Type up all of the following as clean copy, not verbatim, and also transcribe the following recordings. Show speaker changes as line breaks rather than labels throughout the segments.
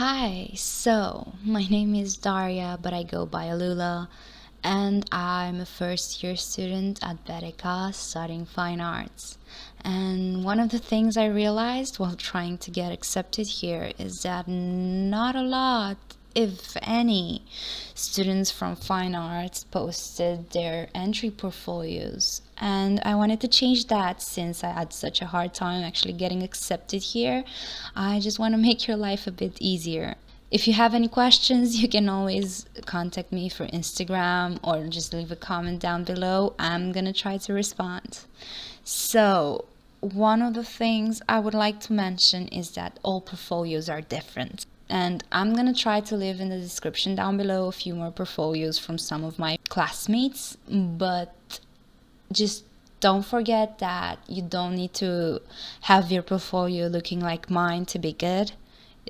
Hi, so my name is Daria, but I go by Alula, and I'm a first year student at WdKA studying fine arts. And one of the things I realized while trying to get accepted here is that not a lot, if any, students from fine arts posted their entry portfolios. And I wanted to change that since I had such a hard time actually getting accepted here. I just want to make your life a bit easier. If you have any questions, you can always contact me for Instagram or just leave a comment down below. I'm gonna try to respond. So, one of the things I would like to mention is that all portfolios are different. And I'm gonna try to leave in the description down below a few more portfolios from some of my classmates, but just don't forget that you don't need to have your portfolio looking like mine to be good.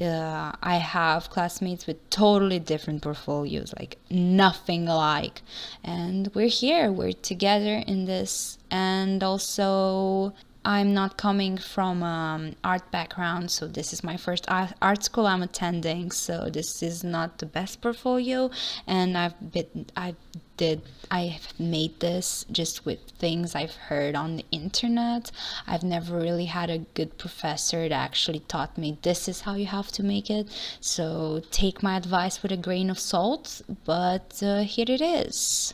I have classmates with totally different portfolios, like nothing alike. And we're here, we're together in this. And also, I'm not coming from art background, so this is my first art school I'm attending, so this is not the best portfolio, and I've made this just with things I've heard on the internet. I've never really had a good professor that actually taught me this is how you have to make it, so take my advice with a grain of salt, but here it is.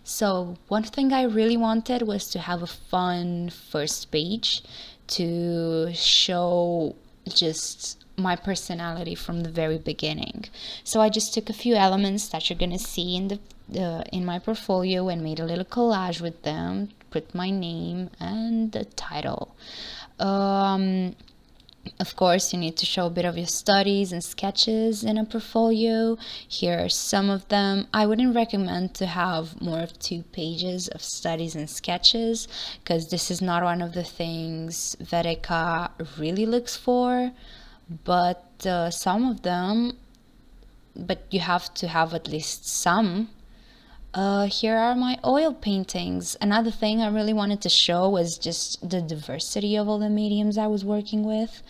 So one thing I really wanted was to have a fun first page to show just my personality from the very beginning. So I just took a few elements that you're gonna see in my portfolio and made a little collage with them, put my name and the title. Of course, you need to show a bit of your studies and sketches in a portfolio. Here are some of them. I wouldn't recommend to have more of 2 pages of studies and sketches because this is not one of the things WdKA really looks for, but some of them, but you have to have at least some. Here are my oil paintings. Another thing I really wanted to show was just the diversity of all the mediums I was working with.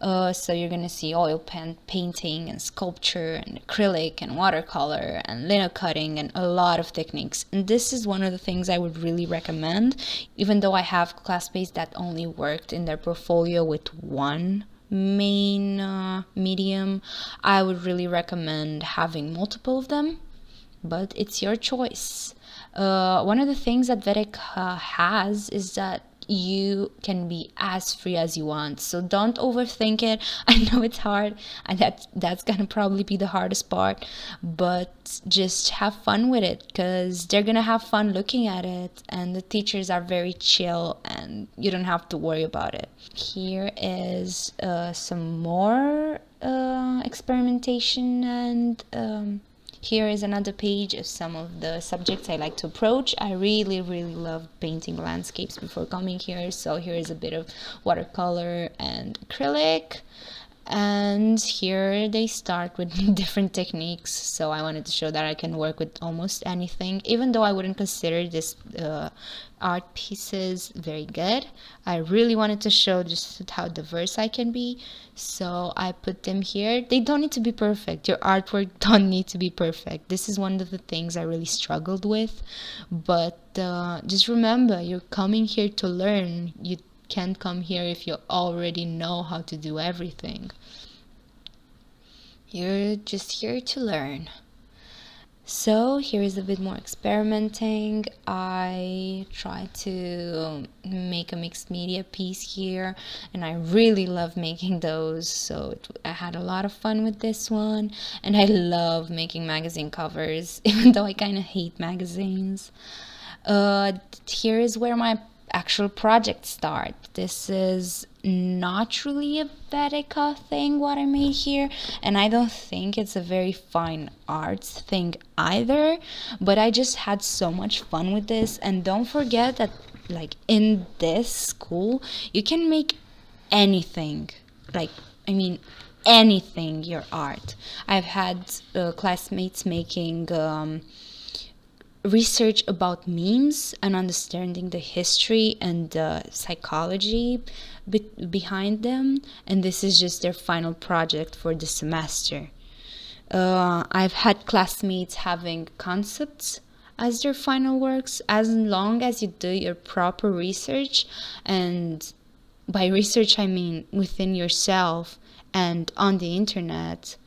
So you're gonna see oil painting and sculpture and acrylic and watercolor and lino cutting and a lot of techniques. And this is one of the things I would really recommend, even though I have classmates that only worked in their portfolio with one main medium. I would really recommend having multiple of them, but it's your choice. One of the things that WdKA has is that you can be as free as you want, so don't overthink it. I know it's hard, and that's gonna probably be the hardest part, but just have fun with it because they're gonna have fun looking at it, and the teachers are very chill and you don't have to worry about it. Here is some more experimentation, and here is another page of some of the subjects I like to approach. I really love painting landscapes before coming here, so here is a bit of watercolor and acrylic. And here they start with different techniques, so I wanted to show that I can work with almost anything, even though I wouldn't consider this art pieces very good. I really wanted to show just how diverse I can be, so I put them here. They don't need to be perfect. Your artwork don't need to be perfect. This is one of the things I really struggled with, but just remember, you're coming here to learn. You can't come here if you already know how to do everything. You're just here to learn. So here is a bit more experimenting. I try to make a mixed media piece here, and I really love making those, so I had a lot of fun with this one. And I love making magazine covers, even though I kind of hate magazines. Here is where my actual project start. This is not really a WdKA thing what I made here, and I don't think it's a very fine arts thing either, but I just had so much fun with this. And don't forget that, like, in this school you can make anything, like, I mean anything, your art. I've had classmates making research about memes and understanding the history and the psychology behind them, and this is just their final project for the semester. I've had classmates having concepts as their final works, as long as you do your proper research. And by research, I mean within yourself and on the internet.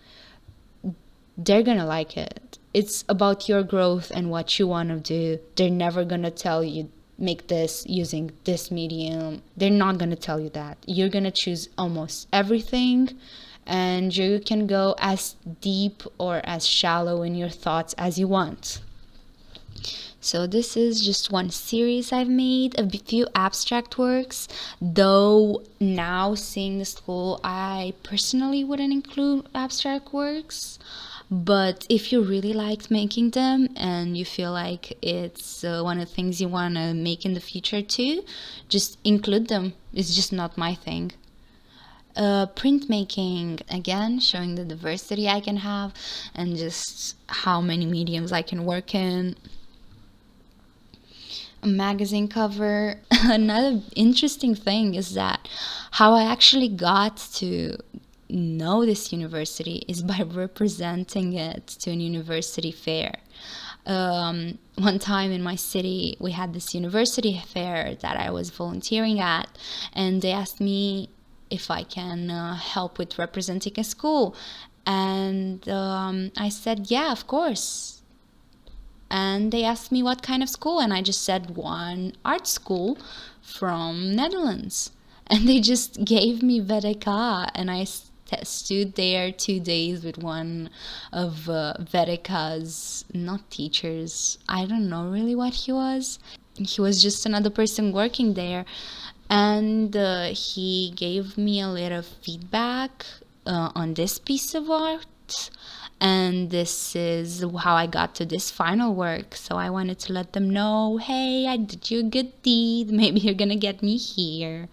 They're gonna like it. It's about your growth and what you want to do. They're never gonna tell you make this using this medium. They're not gonna tell you that. You're gonna choose almost everything, and you can go as deep or as shallow in your thoughts as you want. So this is just one series I've made, a few abstract works, though now seeing the school, I personally wouldn't include abstract works. But if you really liked making them and you feel like it's one of the things you want to make in the future too, just include them. It's just not my thing. Printmaking, again, showing the diversity I can have and just how many mediums I can work in. A magazine cover. Another interesting thing is that how I actually got to know this university is by representing it to a university fair. One time in my city, we had this university fair that I was volunteering at, and they asked me if I can help with representing a school. And I said, yeah, of course. And they asked me what kind of school, and I just said one art school from Netherlands. And they just gave me WdKA, and I stood there 2 days with one of WdKA's, not teachers, I don't know really what he was. He was just another person working there, and he gave me a little feedback on this piece of art, and this is how I got to this final work. So I wanted to let them know, hey, I did you a good deed, maybe you're gonna get me here.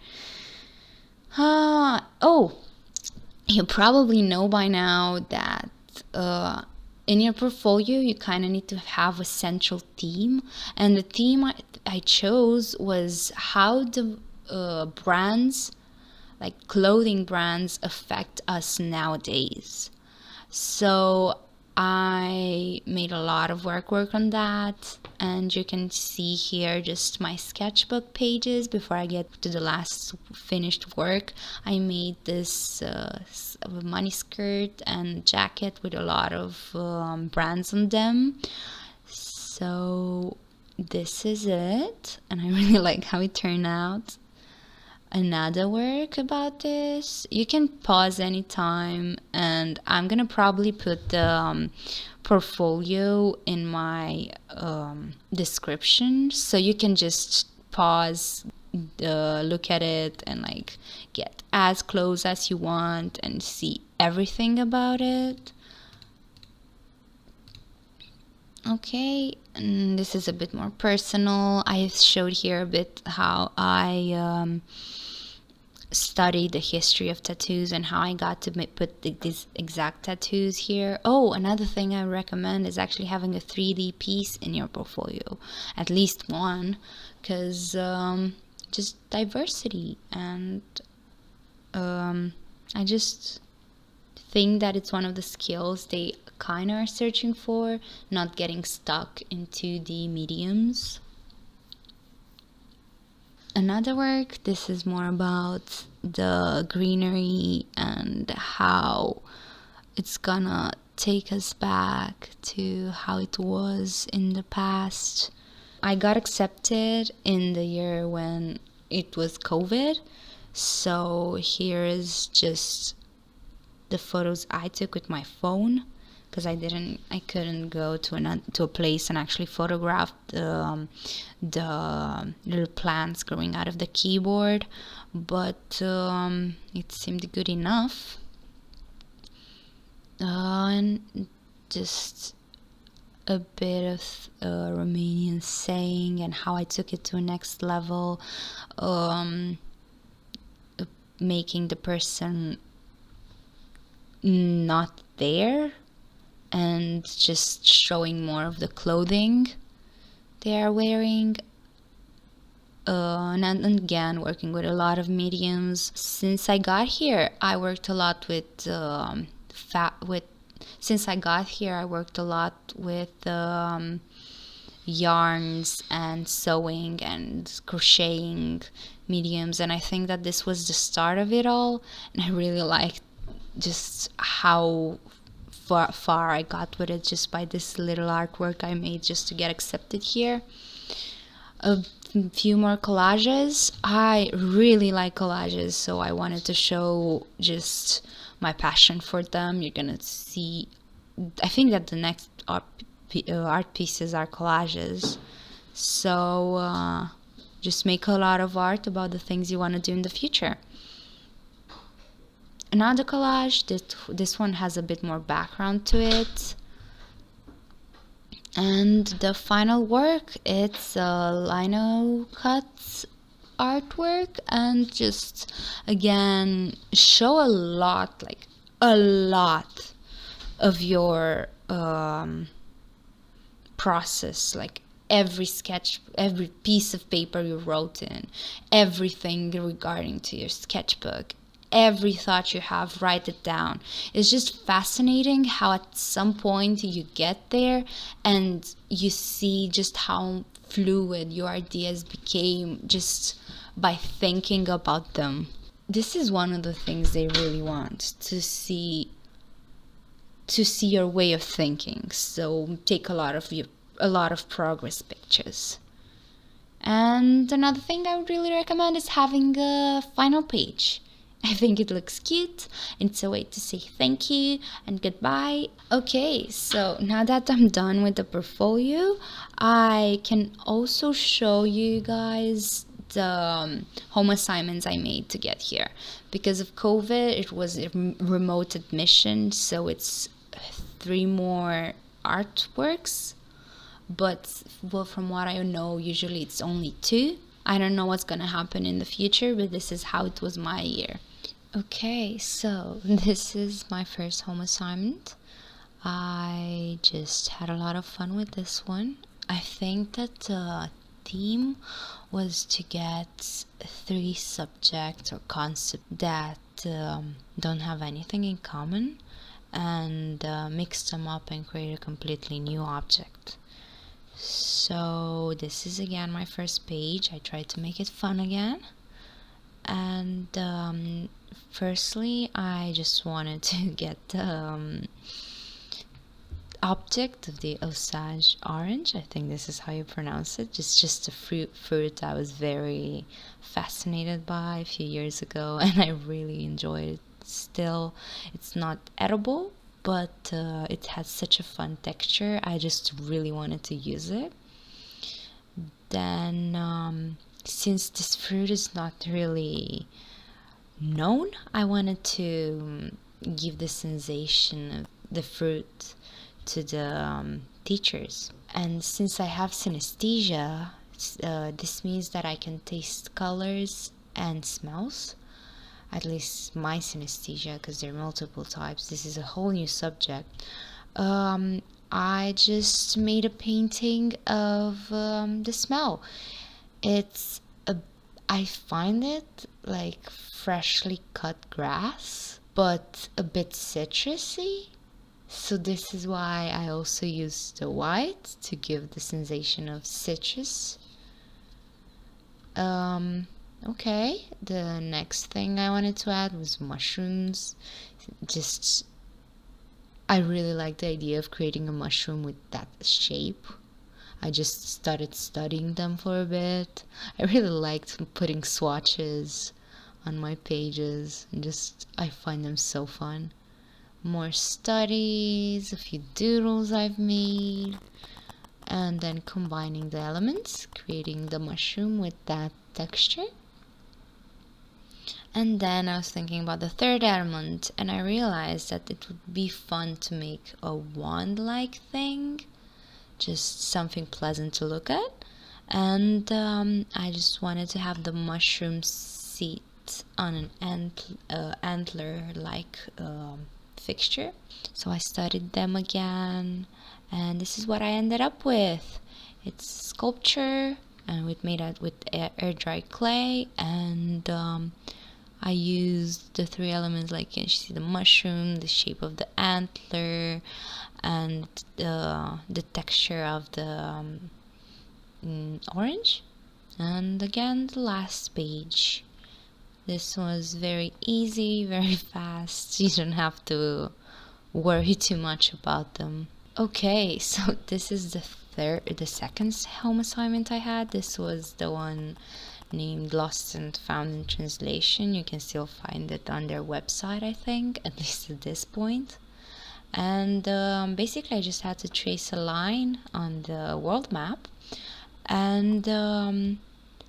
Oh, you probably know by now that in your portfolio you kind of need to have a central theme, and the theme I chose was how the brands, like clothing brands, affect us nowadays. So I made a lot of work on that, and you can see here just my sketchbook pages. Before I get to the last finished work, I made this money skirt and jacket with a lot of brands on them. So this is it, and I really like how it turned out. Another work about this, you can pause anytime, and I'm gonna probably put the portfolio in my description, so you can just pause, look at it, and like get as close as you want and see everything about it. Okay, and this is a bit more personal. I showed here a bit how I studied the history of tattoos and how I got to put these exact tattoos here. Oh, another thing I recommend is actually having a 3D piece in your portfolio, at least one, because just diversity, and I just think that it's one of the skills they kind of are searching for, not getting stuck in 2D mediums. Another work, this is more about the greenery and how it's gonna take us back to how it was in the past. I got accepted in the year when it was COVID, so here is just the photos I took with my phone, because I couldn't go to a place and actually photograph the little plants growing out of the keyboard, but it seemed good enough. And just a bit of Romanian saying and how I took it to a next level, making the person not there and just showing more of the clothing. they are wearing. And again, working with a lot of mediums. Since I got here, I worked a lot with since I got here, I worked a lot with yarns and sewing and crocheting mediums, and I think that this was the start of it all, and I really liked just how far I got with it just by this little artwork I made just to get accepted here. A few more collages. I really like collages, so I wanted to show just my passion for them. You're gonna see, I think that the next art pieces are collages, so just make a lot of art about the things you want to do in the future. Another collage, this one has a bit more background to it. And the final work, it's a lino cut artwork, and just again show a lot, like a lot of your process, like every sketch, every piece of paper you wrote in, everything regarding to your sketchbook, every thought you have, write it down. It's just fascinating how at some point you get there and you see just how fluid your ideas became just by thinking about them. This is one of the things they really want to see your way of thinking. So take a lot of progress pictures. And another thing I would really recommend is having a final page. I think it looks cute, and it's a way to say thank you and goodbye. Okay, so now that I'm done with the portfolio, I can also show you guys the home assignments I made to get here. Because of COVID, it was a remote admission, so it's 3 more artworks. But well, from what I know, usually it's only 2. I don't know what's gonna happen in the future, but this is how it was my year. Okay, so this is my first home assignment. I just had a lot of fun with this one. I think that the theme was to get 3 subjects or concepts that don't have anything in common, and mix them up and create a completely new object. So this is again my first page. I tried to make it fun again, and firstly I just wanted to get the object of the Osage Orange. I think this is how you pronounce it. It's just a fruit I was very fascinated by a few years ago, and I really enjoyed it. Still, it's not edible, but it has such a fun texture. I just really wanted to use it. Then since this fruit is not really known, I wanted to give the sensation of the fruit to the teachers. And since I have synesthesia, this means that I can taste colors and smells. At least my synesthesia, because there are multiple types. This is a whole new subject. I just made a painting of the smell. I find it like freshly cut grass, but a bit citrusy. So this is why I also used the white to give the sensation of citrus. Okay, the next thing I wanted to add was mushrooms. I really like the idea of creating a mushroom with that shape. I just started studying them for a bit. I really liked putting swatches on my pages, and I find them so fun. More studies, a few doodles I've made, and then combining the elements, creating the mushroom with that texture. And then I was thinking about the third element, and I realized that it would be fun to make a wand-like thing, just something pleasant to look at. And I just wanted to have the mushroom sit on an antler-like fixture. So I studied them again, and this is what I ended up with. It's sculpture, and it made out with air dry clay, and I used the three elements, like you see the mushroom, the shape of the antler, and the texture of the orange. And again, the last page. This was very easy, very fast. You don't have to worry too much about them. Okay, so this is the second home assignment I had. This was the one named Lost and Found in Translation. You can still find it on their website, I think, at least at this point. And basically I just had to trace a line on the world map and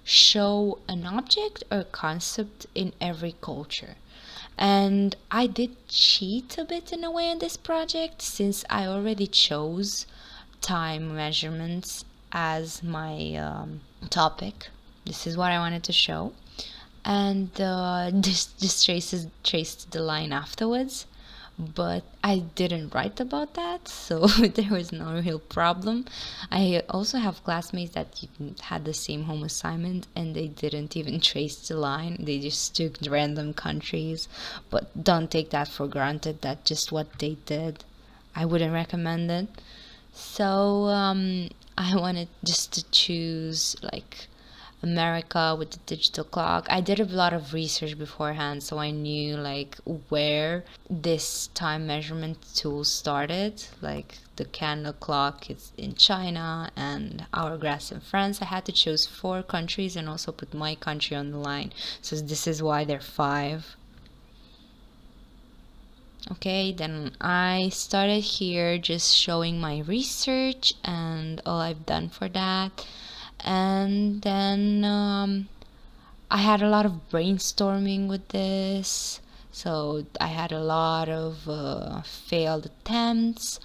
show an object or concept in every culture. And I did cheat a bit in a way on this project, since I already chose time measurements as my topic. This is what I wanted to show, and this traced the line afterwards, but I didn't write about that, so there was no real problem. I also have classmates that had the same home assignment and they didn't even trace the line. They just took random countries, but don't take that for granted. That's just what they did. I wouldn't recommend it. So I wanted just to choose like America with the digital clock. I did a lot of research beforehand, so I knew like where this time measurement tool started. Like the candle clock is in China and hourglass in France. I had to choose 4 countries and also put my country on the line. So this is why there are 5. Okay, then I started here just showing my research and all I've done for that. And then I had a lot of brainstorming with this, so I had a lot of failed attempts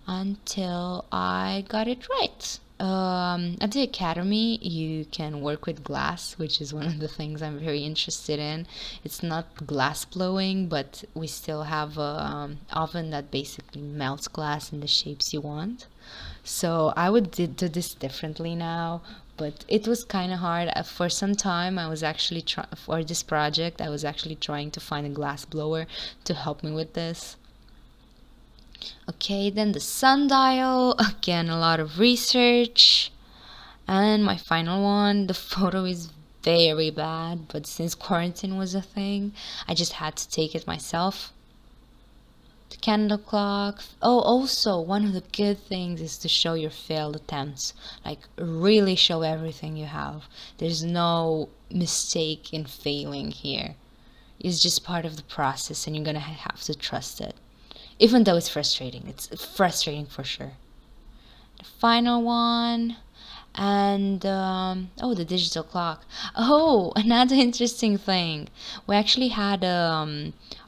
until I got it right. At the academy you can work with glass, which is one of the things I'm very interested in. It's not glass blowing, but we still have a oven that basically melts glass in the shapes you want. So I would do this differently now, but it was kind of hard. For some time I was actually for this project I was actually trying to find a glass blower to help me with this. Okay, then the sundial, again a lot of research. And my final one, the photo is very bad, but since quarantine was a thing, I just had to take it myself. The candle clock. Oh, also one of the good things is to show your failed attempts. Like really show everything you have. There's no mistake in failing here. It's just part of the process and you're gonna have to trust it. Even though it's frustrating. It's frustrating for sure. The final one. And oh, the digital clock. Oh, another interesting thing. We actually had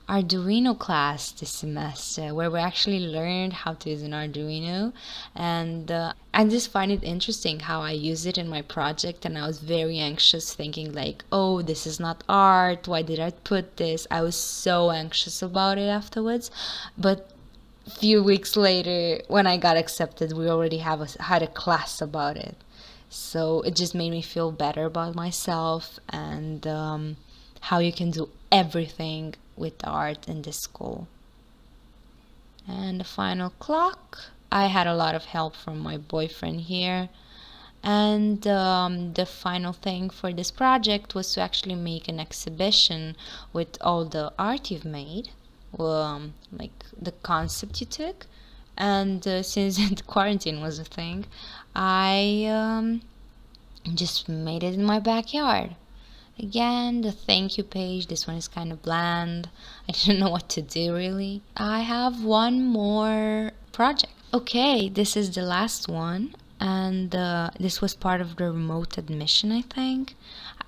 Arduino class this semester where we actually learned how to use an Arduino, and I just find it interesting how I use it in my project. And I was very anxious, thinking like, oh, this is not art, why did I put this? I was so anxious about it afterwards, but a few weeks later when I got accepted we already had a class about it. So it just made me feel better about myself and how you can do everything with art in this school. And the final clock. I had a lot of help from my boyfriend here. And the final thing for this project was to actually make an exhibition with all the art you've made, like the concept you took. And since the quarantine was a thing, I just made it in my backyard. Again, the thank you page. This one is kind of bland. I didn't know what to do really. I have one more project. Okay, this is the last one, and this was part of the remote admission, I think.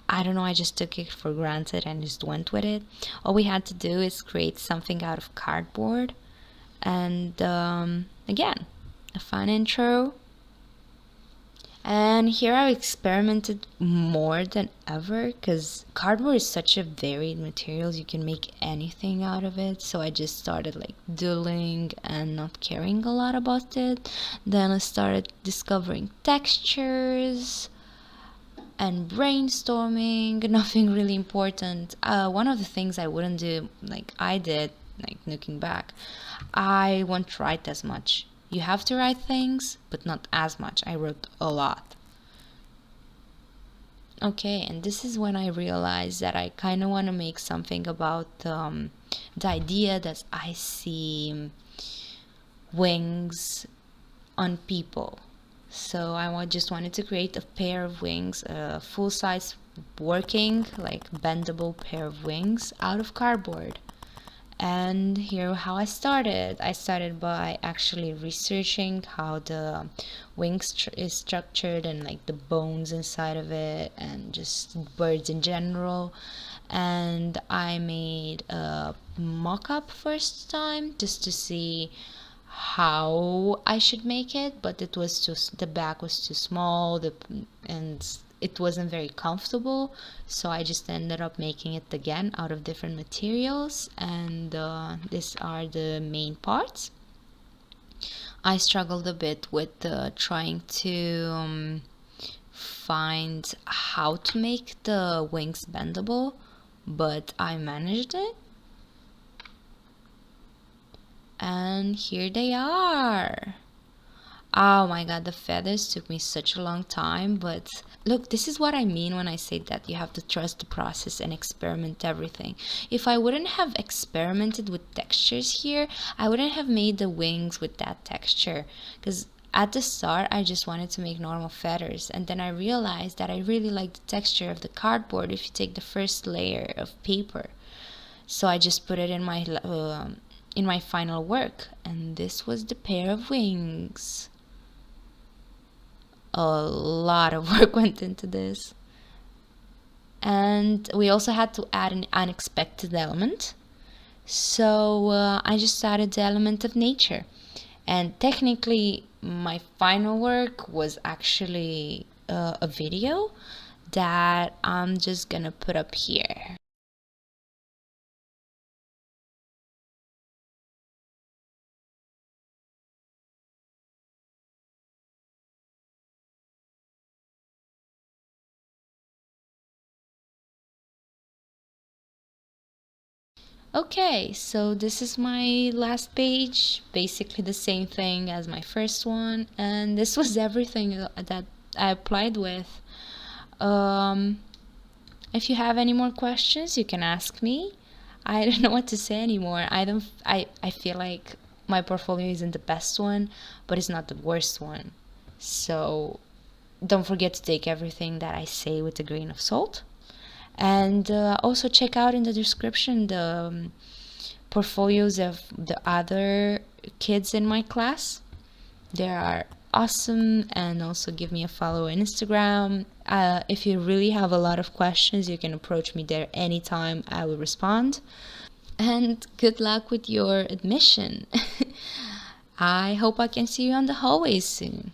I don't know, I just took it for granted and just went with it. All we had to do is create something out of cardboard. And again, a fun intro. And here I experimented more than ever because cardboard is such a varied material. You can make anything out of it. So I just started like doodling and not caring a lot about it. Then I started discovering textures and brainstorming. Nothing really important. One of the things I wouldn't do, like I did, like looking back, I won't write as much. You have to write things, but not as much. I wrote a lot. Okay, and this is when I realized that I kind of want to make something about the idea that I see wings on people. So just wanted to create a pair of wings, a full-size working, like bendable pair of wings out of cardboard. And here how I started. I started by actually researching how the wing is structured and like the bones inside of it and just birds in general. And I made a mock-up first time just to see how I should make it, but it was just the back was too small, and it wasn't very comfortable, so I just ended up making it again out of different materials, and these are the main parts. I struggled a bit with trying to find how to make the wings bendable, but I managed it. And here they are. Oh my god, the feathers took me such a long time, but look, this is what I mean when I say that you have to trust the process and experiment everything. If I wouldn't have experimented with textures here, I wouldn't have made the wings with that texture, because at the start I just wanted to make normal feathers, and then I realized that I really like the texture of the cardboard if you take the first layer of paper. So I just put it in my final work, and this was the pair of wings. A lot of work went into this, and we also had to add an unexpected element. So I just added the element of nature, and technically my final work was actually a video that I'm just gonna put up here. Okay, so this is my last page, basically the same thing as my first one, and this was everything that I applied with. Um, if you have any more questions, you can ask me. I don't know what to say anymore. I feel like my portfolio isn't the best one, but it's not the worst one. So don't forget to take everything that I say with a grain of salt. And also check out in the description the portfolios of the other kids in my class. They are awesome, and also give me a follow on Instagram. If you really have a lot of questions, you can approach me there anytime. I will respond. And good luck with your admission. I hope I can see you on the hallways soon.